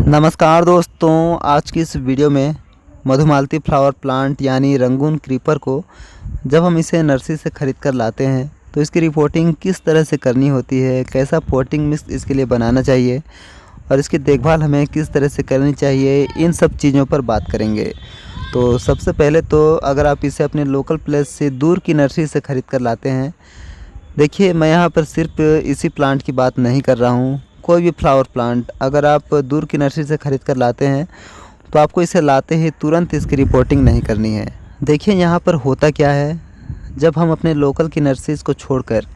नमस्कार दोस्तों, आज की इस वीडियो में मधुमालती फ्लावर प्लांट यानी रंगून क्रीपर को जब हम इसे नर्सरी से ख़रीद कर लाते हैं तो इसकी रिपोर्टिंग किस तरह से करनी होती है, कैसा पोटिंग मिक्स इसके लिए बनाना चाहिए और इसकी देखभाल हमें किस तरह से करनी चाहिए, इन सब चीज़ों पर बात करेंगे। तो सबसे पहले तो अगर आप इसे अपने लोकल प्लेस से दूर की नर्सरी से ख़रीद कर लाते हैं, देखिए मैं यहाँ पर सिर्फ इसी प्लांट की बात नहीं कर रहा हूँ। कोई भी फ्लावर प्लांट अगर आप दूर की नर्सरी से ख़रीद कर लाते हैं तो आपको इसे लाते ही तुरंत इसकी रिपोर्टिंग नहीं करनी है। देखिए यहाँ पर होता क्या है, जब हम अपने लोकल की नर्सरीज़ को छोड़कर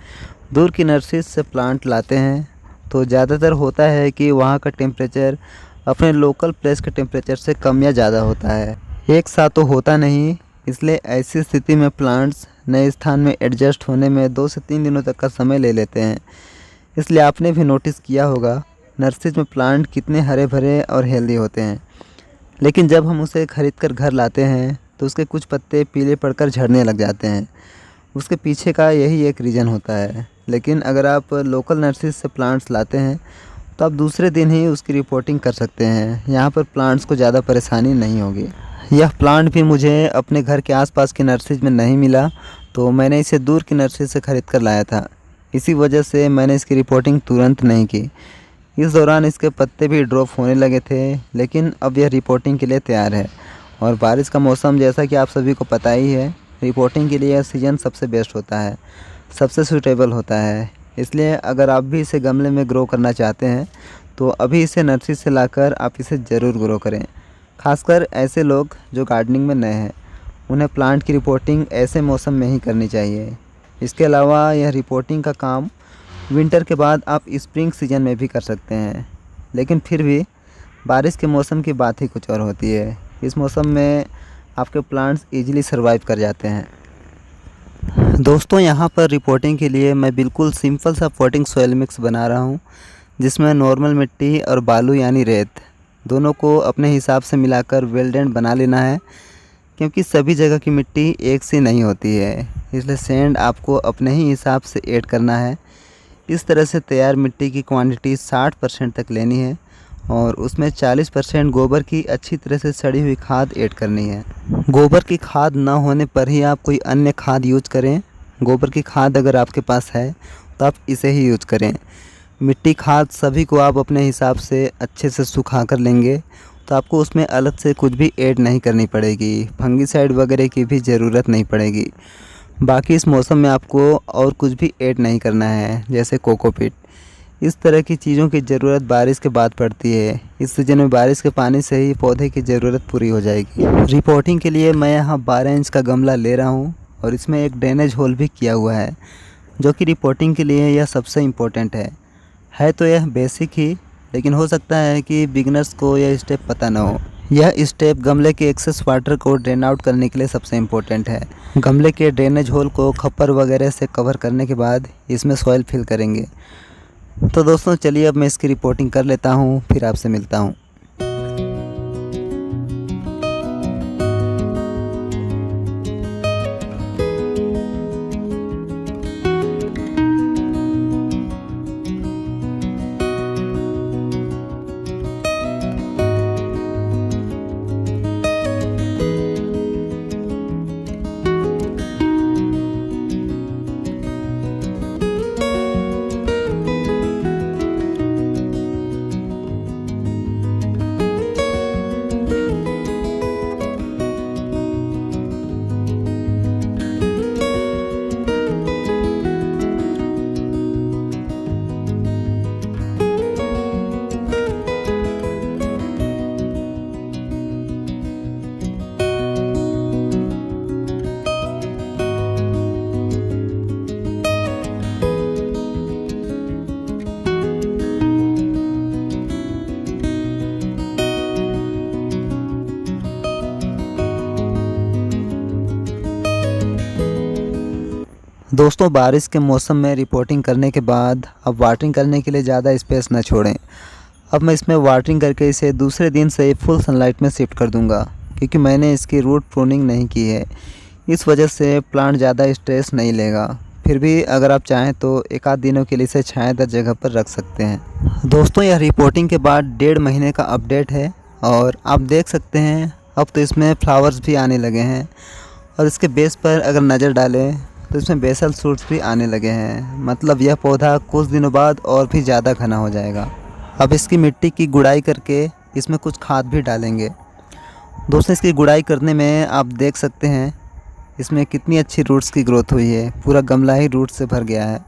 दूर की नर्सरीज से प्लांट लाते हैं तो ज़्यादातर होता है कि वहाँ का टेम्परेचर अपने लोकल प्लेस के टेम्परेचर से कम या ज़्यादा होता है, एक साथ तो होता नहीं। इसलिए ऐसी स्थिति में प्लांट्स नए स्थान में एडजस्ट होने में 2 से 3 दिनों तक का समय ले लेते हैं। इसलिए आपने भी नोटिस किया होगा नर्सरीज में प्लांट कितने हरे भरे और हेल्दी होते हैं, लेकिन जब हम उसे ख़रीद कर घर लाते हैं तो उसके कुछ पत्ते पीले पड़कर झड़ने लग जाते हैं। उसके पीछे का यही एक रीज़न होता है। लेकिन अगर आप लोकल नर्सरी से प्लांट्स लाते हैं तो आप दूसरे दिन ही उसकी रिपोर्टिंग कर सकते हैं। यहाँ पर प्लांट्स को ज़्यादा परेशानी नहीं होगी। यह प्लांट भी मुझे अपने घर के आसपास की नर्सरीज में नहीं मिला, तो मैंने इसे दूर की नर्सरी से ख़रीद कर लाया था। इसी वजह से मैंने इसकी रिपोर्टिंग तुरंत नहीं की। इस दौरान इसके पत्ते भी ड्रॉप होने लगे थे, लेकिन अब यह रिपोर्टिंग के लिए तैयार है। और बारिश का मौसम जैसा कि आप सभी को पता ही है, रिपोर्टिंग के लिए यह सीज़न सबसे बेस्ट होता है, सबसे सूटेबल होता है। इसलिए अगर आप भी इसे गमले में ग्रो करना चाहते हैं तो अभी इसे नर्सरी से लाकर आप इसे ज़रूर ग्रो करें। खासकर ऐसे लोग जो गार्डनिंग में नए हैं, उन्हें प्लांट की रिपोर्टिंग ऐसे मौसम में ही करनी चाहिए। इसके अलावा यह रिपोर्टिंग का काम विंटर के बाद आप स्प्रिंग सीजन में भी कर सकते हैं, लेकिन फिर भी बारिश के मौसम की बात ही कुछ और होती है। इस मौसम में आपके प्लांट्स इजीली सर्वाइव कर जाते हैं। दोस्तों, यहाँ पर रिपोर्टिंग के लिए मैं बिल्कुल सिंपल सा पोटिंग सॉइल मिक्स बना रहा हूँ, जिसमें नॉर्मल मिट्टी और बालू यानी रेत दोनों को अपने हिसाब से मिलाकर वेल्डेंट बना लेना है, क्योंकि सभी जगह की मिट्टी एक सी नहीं होती है। इसलिए सैंड आपको अपने ही हिसाब से ऐड करना है। इस तरह से तैयार मिट्टी की क्वांटिटी 60% तक लेनी है और उसमें 40% गोबर की अच्छी तरह से सड़ी हुई खाद ऐड करनी है। गोबर की खाद ना होने पर ही आप कोई अन्य खाद यूज करें। गोबर की खाद अगर आपके पास है तो आप इसे ही यूज करें। मिट्टी खाद सभी को आप अपने हिसाब से अच्छे से सुखा कर लेंगे तो आपको उसमें अलग से कुछ भी ऐड नहीं करनी पड़ेगी। फंगीसाइड वगैरह की भी ज़रूरत नहीं पड़ेगी। बाकी इस मौसम में आपको और कुछ भी ऐड नहीं करना है, जैसे कोकोपीट। इस तरह की चीज़ों की ज़रूरत बारिश के बाद पड़ती है। इस सीज़न में बारिश के पानी से ही पौधे की ज़रूरत पूरी हो जाएगी। रिपोर्टिंग के लिए मैं यहाँ 12 इंच का गमला ले रहा हूँ और इसमें एक ड्रेनेज होल भी किया हुआ है, जो कि रिपोर्टिंग के लिए यह सबसे इम्पोर्टेंट है तो यह बेसिक ही, लेकिन हो सकता है कि बिगनर्स को यह स्टेप पता ना हो। यह स्टेप गमले के एक्सेस वाटर को ड्रेन आउट करने के लिए सबसे इम्पोर्टेंट है। गमले के ड्रेनेज होल को खप्पर वगैरह से कवर करने के बाद इसमें सॉइल फिल करेंगे। तो दोस्तों चलिए अब मैं इसकी रिपोर्टिंग कर लेता हूँ, फिर आपसे मिलता हूँ। दोस्तों, बारिश के मौसम में रिपोर्टिंग करने के बाद अब वाटरिंग करने के लिए ज़्यादा स्पेस न छोड़ें। अब मैं इसमें वाटरिंग करके इसे दूसरे दिन से फुल सनलाइट में शिफ्ट कर दूंगा, क्योंकि मैंने इसकी रूट प्रूनिंग नहीं की है। इस वजह से प्लांट ज़्यादा स्ट्रेस नहीं लेगा। फिर भी अगर आप चाहें तो एक आध दिनों के लिए इसे छायादार जगह पर रख सकते हैं। दोस्तों, यह रिपोर्टिंग के बाद 1.5 महीने का अपडेट है और आप देख सकते हैं अब तो इसमें फ्लावर्स भी आने लगे हैं और इसके बेस पर अगर नज़र डालें तो इसमें बेसल शूट्स भी आने लगे हैं। मतलब यह पौधा कुछ दिनों बाद और भी ज़्यादा घना हो जाएगा। अब इसकी मिट्टी की गुड़ाई करके इसमें कुछ खाद भी डालेंगे। दोस्तों, इसकी गुड़ाई करने में आप देख सकते हैं इसमें कितनी अच्छी रूट्स की ग्रोथ हुई है। पूरा गमला ही रूट से भर गया है।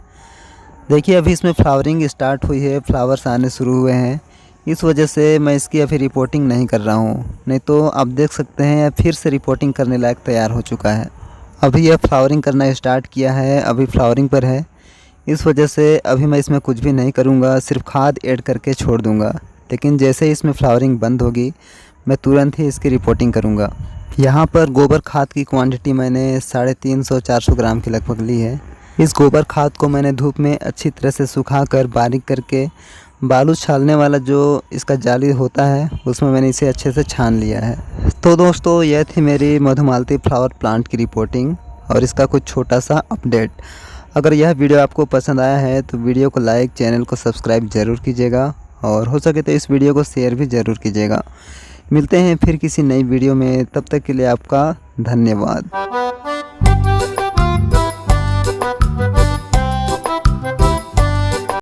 देखिए, अभी इसमें फ्लावरिंग स्टार्ट हुई है, फ्लावर्स आने शुरू हुए हैं। इस वजह से मैं इसकी अभी रिपोर्टिंग नहीं कर रहा हूँ, नहीं तो आप देख सकते हैं फिर से रिपोर्टिंग करने लायक तैयार हो चुका है। अभी यह फ्लावरिंग करना स्टार्ट किया है, अभी फ्लावरिंग पर है। इस वजह से अभी मैं इसमें कुछ भी नहीं करूँगा, सिर्फ खाद ऐड करके छोड़ दूँगा। लेकिन जैसे ही इसमें फ्लावरिंग बंद होगी मैं तुरंत ही इसकी रिपोर्टिंग करूँगा। यहाँ पर गोबर खाद की क्वांटिटी मैंने 350-400 ग्राम के लगभग ली है। इस गोबर खाद को मैंने धूप में अच्छी तरह से सुखाकर बारीक करके बालू छालने वाला जो इसका जाली होता है उसमें मैंने इसे अच्छे से छान लिया है। तो दोस्तों, यह थी मेरी मधुमालती फ्लावर प्लांट की रिपोर्टिंग और इसका कुछ छोटा सा अपडेट। अगर यह वीडियो आपको पसंद आया है तो वीडियो को लाइक, चैनल को सब्सक्राइब ज़रूर कीजिएगा और हो सके तो इस वीडियो को शेयर भी ज़रूर कीजिएगा। मिलते हैं फिर किसी नई वीडियो में, तब तक के लिए आपका धन्यवाद।